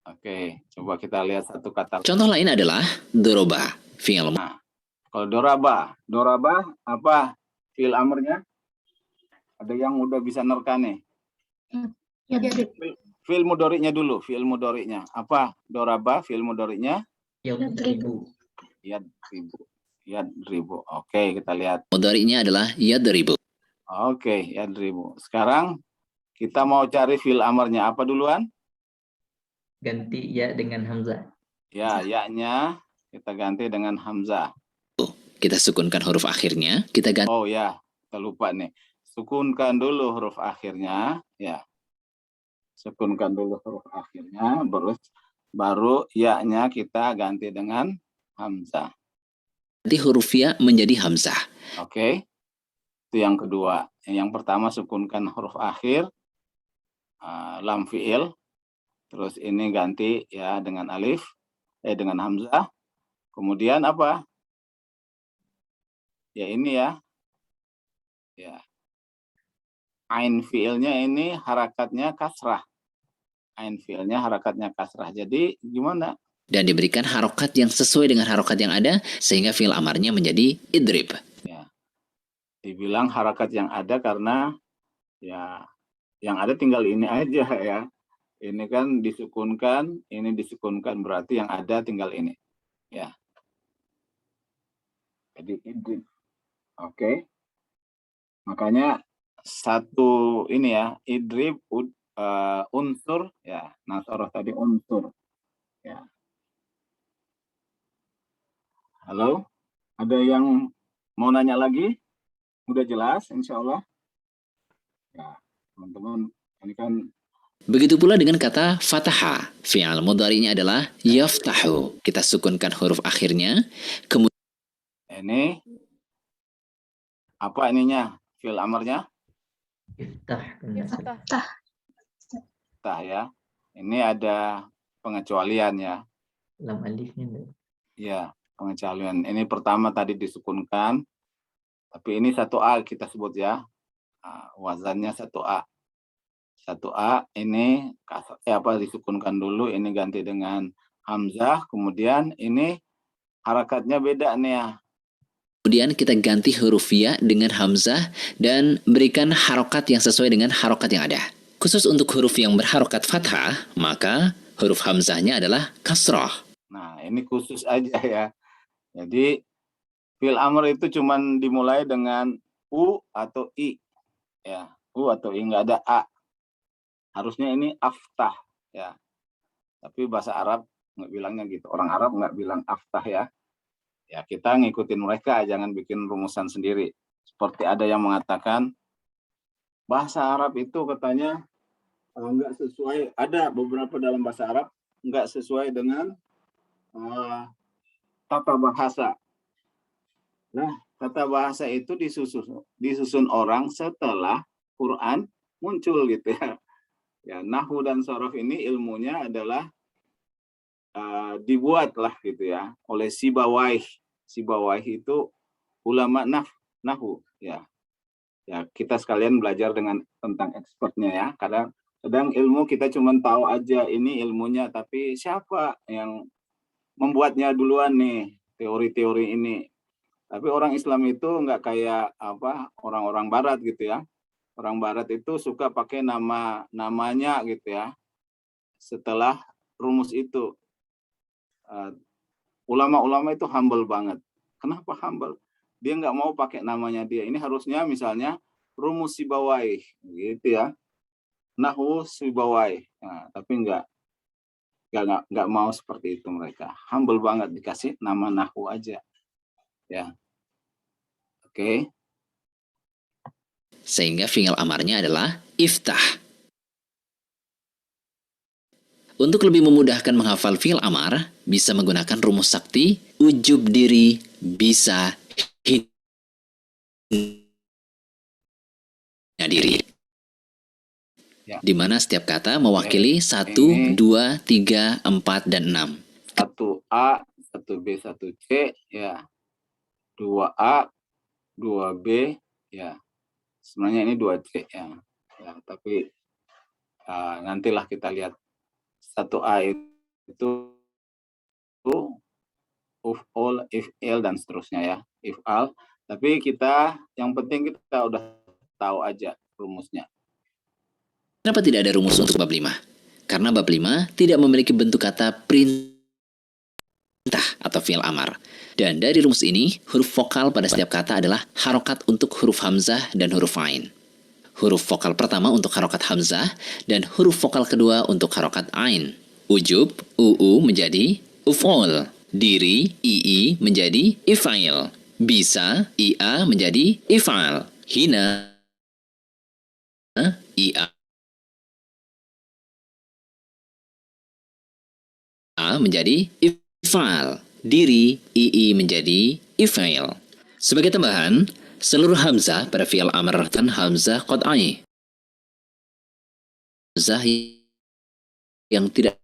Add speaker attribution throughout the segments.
Speaker 1: Oke, coba kita lihat satu kata.
Speaker 2: Contoh lain adalah doroba, fi'il.
Speaker 1: Nah, kalau doraba apa fi'il amrnya? Ada yang udah bisa nerka nih? Fi'il mudhari'nya dulu, fi'il mudhari'nya. Apa doraba fi'il mudhari'nya?
Speaker 3: Yadribu.
Speaker 1: Yadribu. Oke, kita lihat.
Speaker 2: Mudhari'nya adalah yadribu.
Speaker 1: Oke, yadribu. Sekarang kita mau cari fi'il amrnya. Apa duluan?
Speaker 3: Ganti ya dengan hamzah.
Speaker 1: Ya, ya-nya kita ganti dengan hamzah.
Speaker 2: Kita sukunkan huruf akhirnya, kita ganti.
Speaker 1: Oh ya, kita lupa nih. Sukunkan dulu huruf akhirnya, ya. Sukunkan dulu huruf akhirnya, baru ya-nya kita ganti dengan hamzah.
Speaker 2: Ganti huruf ya menjadi hamzah.
Speaker 1: Oke. Itu yang kedua. Yang pertama sukunkan huruf akhir, lam fi'il. Terus ini ganti ya dengan alif, dengan hamzah. Kemudian apa? Ya ini ya. Ya. Ain fi'ilnya ini harakatnya kasrah. Ain fi'ilnya harakatnya kasrah. Jadi gimana?
Speaker 2: Dan diberikan harokat yang sesuai dengan harokat yang ada, sehingga fi'il amarnya menjadi idrib.
Speaker 1: Ya. Dibilang harakat yang ada karena ya yang ada tinggal ini aja ya. Ini kan disukunkan, ini disukunkan, berarti yang ada tinggal ini. Ya. Jadi idrib. Oke. Makanya satu ini ya, idrib unsur ya, nasoroh tadi unsur. Ya. Halo? Ada yang mau nanya lagi? Udah jelas insya Allah? Ya, teman-teman, ini kan.
Speaker 2: Begitu pula dengan kata fataha. Fi'al mudhari'nya adalah yaftahu. Kita sukunkan huruf akhirnya. Kemudian
Speaker 1: Ini apa ininya? Fi'il amarnya?
Speaker 3: Iftah.
Speaker 1: Iftah ya. Ini ada pengecualian ya.
Speaker 3: Lam alifnya.
Speaker 1: Ya, pengecualian. Ini pertama tadi disukunkan. Tapi ini 1A kita sebut ya. Wazannya 1A. 1A ini disukunkan dulu, ini ganti dengan hamzah, kemudian ini harakatnya beda nih ya.
Speaker 2: Kemudian kita ganti huruf ya dengan hamzah dan berikan harokat yang sesuai dengan harokat yang ada. Khusus untuk huruf yang berharokat fathah, maka huruf hamzahnya adalah kasroh.
Speaker 1: Nah, ini khusus aja ya. Jadi fi'il amr itu cuman dimulai dengan u atau i. Ya, u atau i, nggak ada a. Harusnya ini aftah ya. Tapi bahasa Arab nggak bilangnya gitu. Orang Arab nggak bilang aftah ya. Ya, kita ngikutin mereka, jangan bikin rumusan sendiri. Seperti ada yang mengatakan bahasa Arab itu katanya nggak sesuai. Ada beberapa dalam bahasa Arab nggak sesuai dengan tata bahasa. Nah, tata bahasa itu disusun orang setelah Quran muncul gitu ya. Ya, nahwu dan sorof ini ilmunya adalah dibuatlah gitu ya oleh Sibawaih. Sibawaih itu ulama nahwu ya. Ya, kita sekalian belajar tentang expertnya ya. Kadang ilmu kita cuma tahu aja ini ilmunya, tapi siapa yang membuatnya duluan nih teori-teori ini. Tapi orang Islam itu nggak kayak orang-orang Barat gitu ya. Orang Barat itu suka pakai namanya gitu ya. Setelah rumus itu, ulama-ulama itu humble banget. Kenapa humble? Dia nggak mau pakai namanya dia. Ini harusnya misalnya rumus Sibawaih gitu ya. Nahwu Sibawaih. Nah, tapi nggak mau seperti itu mereka. Humble banget, dikasih nama nahwu aja. Ya. Oke.
Speaker 2: Sehingga fi'il amarnya adalah iftah. Untuk lebih memudahkan menghafal fi'il amar, bisa menggunakan rumus sakti, ujub diri, bisa, diri. Ya. Di mana setiap kata mewakili 1, 2, 3, 4, dan 6.
Speaker 1: 1A, 1B, 1C, ya. 2A, 2B, ya. Sebenarnya ini 2C ya. Ya, tapi nantilah kita lihat 1A itu itu uf'ul, if'il dan seterusnya ya. If'al. Tapi yang penting kita udah tahu aja rumusnya.
Speaker 2: Kenapa tidak ada rumus untuk bab 5? Karena bab 5 tidak memiliki bentuk kata perintah atau fi'il amar. Dan dari rumus ini, huruf vokal pada setiap kata adalah harokat untuk huruf hamzah dan huruf ain. Huruf vokal pertama untuk harokat hamzah dan huruf vokal kedua untuk harokat ain. Ujub, uu menjadi uf'ul. Diri, ii menjadi if'ail. Bisa, ia menjadi if'al. Hina, ia menjadi if'al. Diri, ii menjadi if'ail. Sebagai tambahan, seluruh hamzah pada fi'il amr dan hamzah qad'ai. Hamzah yang tidak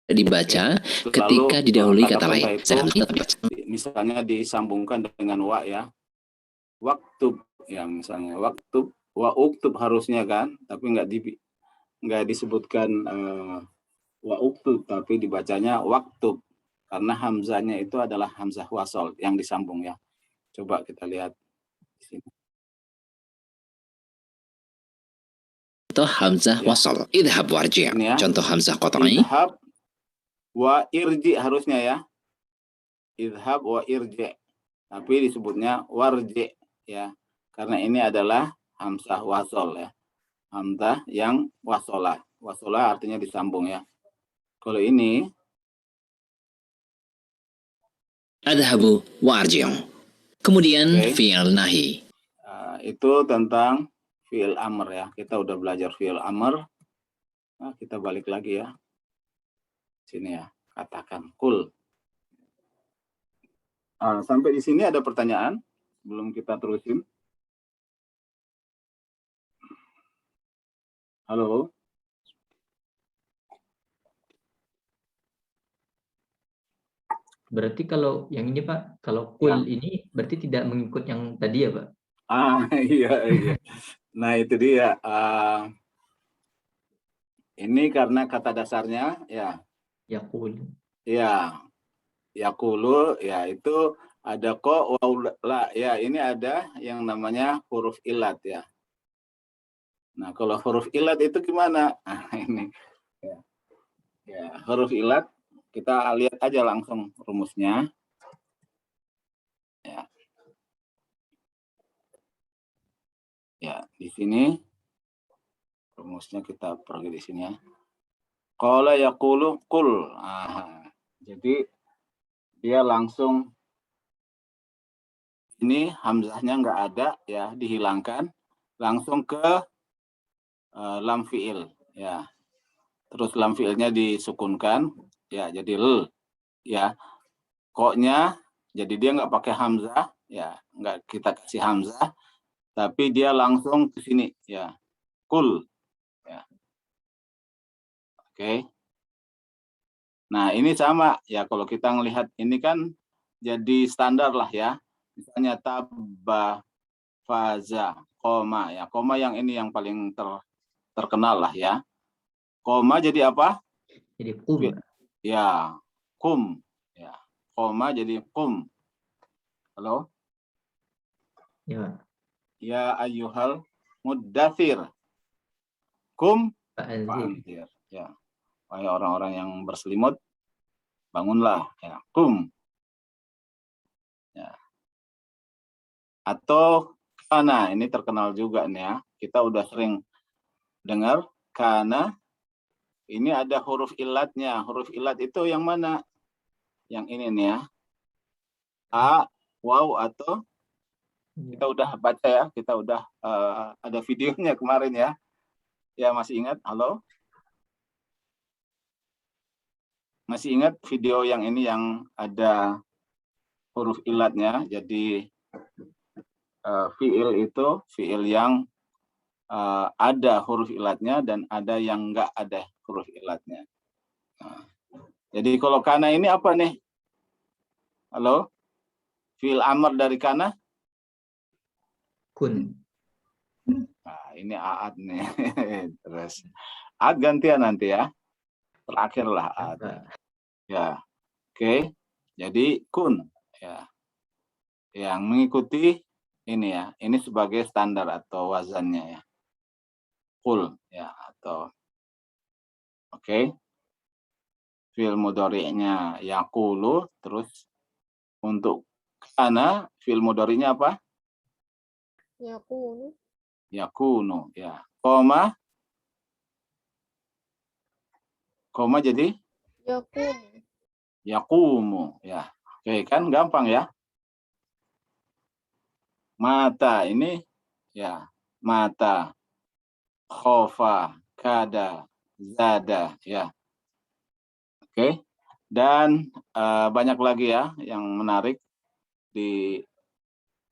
Speaker 2: dibaca ketika didahului kata lain.
Speaker 1: Misalnya disambungkan dengan wa ya. Waktub ya, misalnya waktub, wa uktub harusnya kan, tapi nggak disebutkan wa uktub, tapi dibacanya waktub karena hamzahnya itu adalah hamzah wasol yang disambung ya. Coba kita lihat di sini.
Speaker 2: Contoh hamzah
Speaker 1: Ya.
Speaker 2: wasol. Idhab warji'.
Speaker 1: Ini ya.
Speaker 2: Contoh hamzah qat'i.
Speaker 1: Idhab wa irji harusnya ya. Idhab wa irji. Tapi disebutnya warji ya. Karena ini adalah hamzah wasol ya. Hamzah yang wasolah. Wasolah artinya disambung ya. Kalau ini
Speaker 2: Adhabu wa arji'u. Kemudian fi'il nahi.
Speaker 1: Itu tentang fi'il amr ya. Kita udah belajar fi'il amr. Nah, kita balik lagi ya. Sini ya. Katakan kul. Sampai di sini ada pertanyaan sebelum kita terusin. Halo.
Speaker 3: Berarti kalau yang ini Pak, kalau kul ini berarti tidak mengikut yang tadi ya Pak?
Speaker 1: Iya. Nah itu dia. Ini karena kata dasarnya ya.
Speaker 3: Yaqul.
Speaker 1: Ya. Yaqulu ya itu ada ko la ya, ini ada yang namanya huruf ilat ya. Nah kalau huruf ilat itu gimana? Ini ya huruf ilat kita lihat aja langsung rumusnya. Ya di sini rumusnya kita pergi di sini ya. Qala yaqulu qul. Jadi dia langsung ini hamzahnya nggak ada ya, dihilangkan langsung ke lam fiil ya. Terus lam fiilnya disukunkan ya, jadi l ya. Koknya jadi dia nggak pakai hamzah ya, nggak kita kasih hamzah, tapi dia langsung ke sini ya. Kul ya. Oke. Nah, ini sama ya, kalau kita ngelihat ini kan jadi standar lah ya. Misalnya tabba, faza, koma ya. Koma yang ini yang paling terkenal lah ya. Koma jadi apa?
Speaker 3: Jadi kum.
Speaker 1: Ya, kum ya. Koma jadi kum. Halo?
Speaker 3: Ya.
Speaker 1: Ya ayyuhal muddathir. Kum fa'anzir. Ya. Wahai orang-orang yang berselimut, bangunlah ya. Kum. Ya. Atau kana, ini terkenal juga nih ya. Kita udah sering dengar kana. Ini ada huruf ilatnya. Huruf ilat itu yang mana? Yang ini nih ya. A, waw atau kita udah baca ya. Kita udah ada videonya kemarin ya. Ya masih ingat? Halo? Masih ingat video yang ini yang ada huruf ilatnya? Jadi fiil itu fiil yang ada huruf ilatnya dan ada yang enggak ada huruf ilatnya. Nah, jadi kalau kana ini apa nih? Halo? Fiil amr dari kana?
Speaker 3: Kun.
Speaker 1: Nah, ini aat nih. Terus aat gantian nanti ya. terakhir lah A.
Speaker 3: Kata.
Speaker 1: Ya, oke. Jadi kun, ya, yang mengikuti ini ya, ini sebagai standar atau wazannya ya. Kul, ya, atau oke. Fi'il mudhari'nya yaqulu, terus untuk kana fi'il mudhari'nya apa?
Speaker 4: Yakunu.
Speaker 1: Yakunu, ya. Koma jadi
Speaker 4: Yakunu.
Speaker 1: yaqumu, ya. Oke, kan gampang ya. Mata ini ya, mata, khofa, kada, zada, ya. Oke. Dan banyak lagi ya yang menarik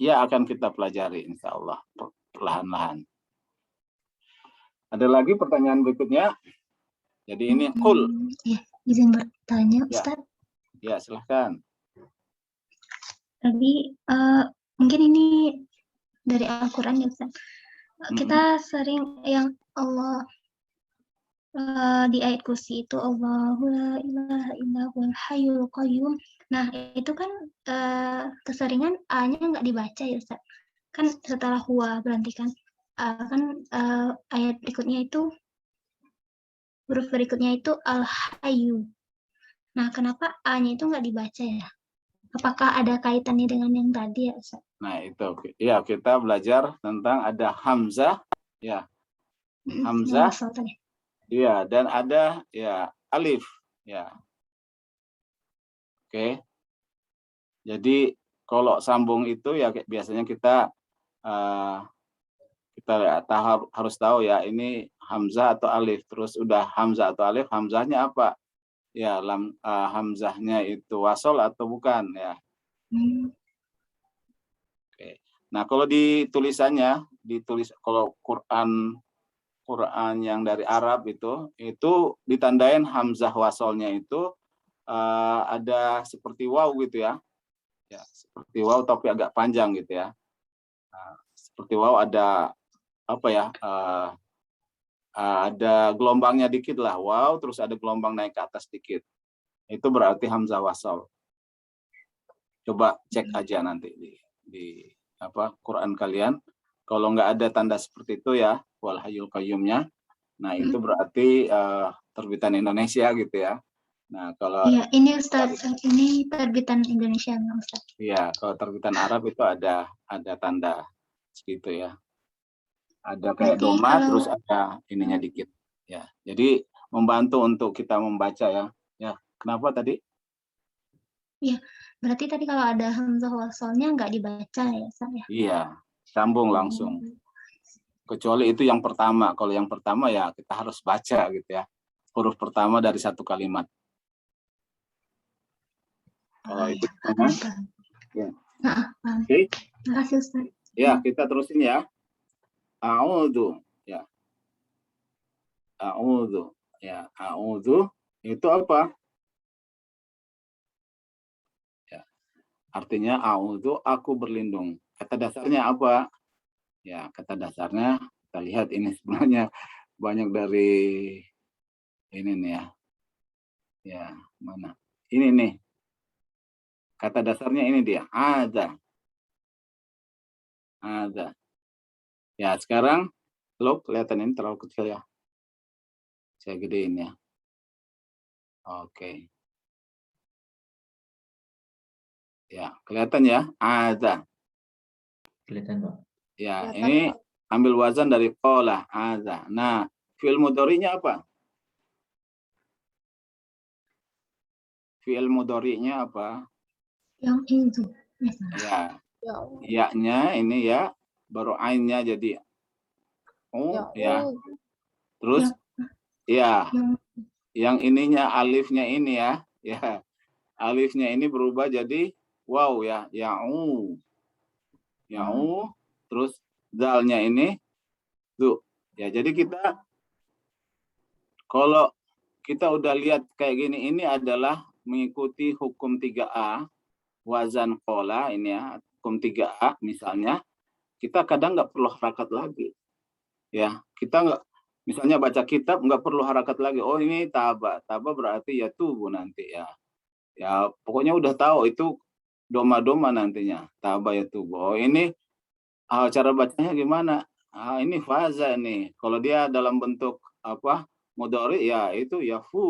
Speaker 1: akan kita pelajari insya Allah perlahan-lahan. Ada lagi pertanyaan berikutnya. Jadi ini kul.
Speaker 5: Ya, izin bertanya,
Speaker 1: Ya.
Speaker 5: Ustaz.
Speaker 1: Ya, silahkan.
Speaker 5: Tadi mungkin ini dari Al-Quran ya, Ustaz. Kita sering yang Allah di ayat kursi itu Allahu la ilaha illa huwal hayyul qayyum. Nah, itu kan keseringan A-nya nggak dibaca ya, Ustaz. Kan setelah huwa berarti kan ayat berikutnya itu huruf berikutnya itu al-hayyu. Nah, kenapa A-nya itu nggak dibaca ya? Apakah ada kaitannya dengan yang tadi ya, Ustaz?
Speaker 1: Nah, itu ya kita belajar tentang ada hamzah ya. Hamzah.
Speaker 5: Wasal tadi.
Speaker 1: Iya, dan ada ya alif ya. Oke. Jadi kalau sambung itu ya biasanya kita harus tahu ya ini hamzah atau alif. Terus udah hamzah atau alif, hamzahnya apa? Ya, hamzahnya itu wasol atau bukan ya. Oke. Nah, kalau di tulisannya kalau Quran yang dari Arab itu ditandain hamzah wasolnya itu ada seperti waw gitu ya. Ya, seperti waw tapi agak panjang gitu ya. Seperti waw ada apa ya? Ada gelombangnya dikit lah, waw, terus ada gelombang naik ke atas dikit. Itu berarti hamzah wasol. Coba cek aja nanti di Quran kalian. Kalau nggak ada tanda seperti itu ya, wal hayyul qayyumnya, nah itu berarti terbitan Indonesia gitu ya. Nah kalau
Speaker 5: iya, ini Ustaz, ini terbitan Indonesia nggak, Ustaz?
Speaker 1: Iya, kalau terbitan Arab itu ada tanda segitu ya. Ada kayak doma, terus ada ininya dikit. Ya, jadi membantu untuk kita membaca ya. Ya, kenapa tadi?
Speaker 5: Iya, berarti tadi kalau ada hamzah wasalnya nggak dibaca ya, saya.
Speaker 1: Iya, sambung langsung. Kecuali itu yang pertama. Kalau yang pertama ya kita harus baca gitu ya. Huruf pertama dari satu kalimat. Kalau itu ya. Oke.
Speaker 5: Terima kasih, Ustaz.
Speaker 1: Ya, kita terusin ya. A'udzu ya. A'udzu ya. A'udzu itu apa? Ya. Artinya a'udzu aku berlindung. Kata dasarnya apa? Ya, kata dasarnya kita lihat ini sebenarnya banyak dari ini nih ya. Ya, mana? Ini nih. Kata dasarnya ini dia. Ada. Ya, sekarang lo kelihatan ini terlalu kecil ya. Saya gedein ya. Oke. Ya, kelihatan ya? Ada.
Speaker 3: Kelihatan, Pak.
Speaker 1: Ya,
Speaker 4: Kelihatan,
Speaker 1: ini
Speaker 4: Pak.
Speaker 1: ambil wazan dari qala, ada. Nah, fi'il mudhari'nya apa? Fi'il mudhari'nya apa?
Speaker 5: Yang itu.
Speaker 1: Ya,
Speaker 4: Ya Allah.
Speaker 1: ya-nya ini ya, baru ainnya jadi ya. Terus ya, yang ininya alifnya ini ya, ya. Alifnya ini berubah jadi waw ya, ya'u. Ya'u, terus dalnya ini tuh. Ya, jadi kita kalau kita udah lihat kayak gini, ini adalah mengikuti hukum 3A, wazan qala ini ya, hukum 3A misalnya, kita kadang nggak perlu harakat lagi. Ya, kita nggak Misalnya baca kitab nggak perlu harakat lagi. Oh ini taba, taba berarti ya tubuh nanti ya. Ya pokoknya udah tahu itu doma-doma nantinya. Taba ya tubuh. Oh ini cara bacanya gimana? Ini faza nih. Kalau dia dalam bentuk apa? Mudhari ya itu ya fu.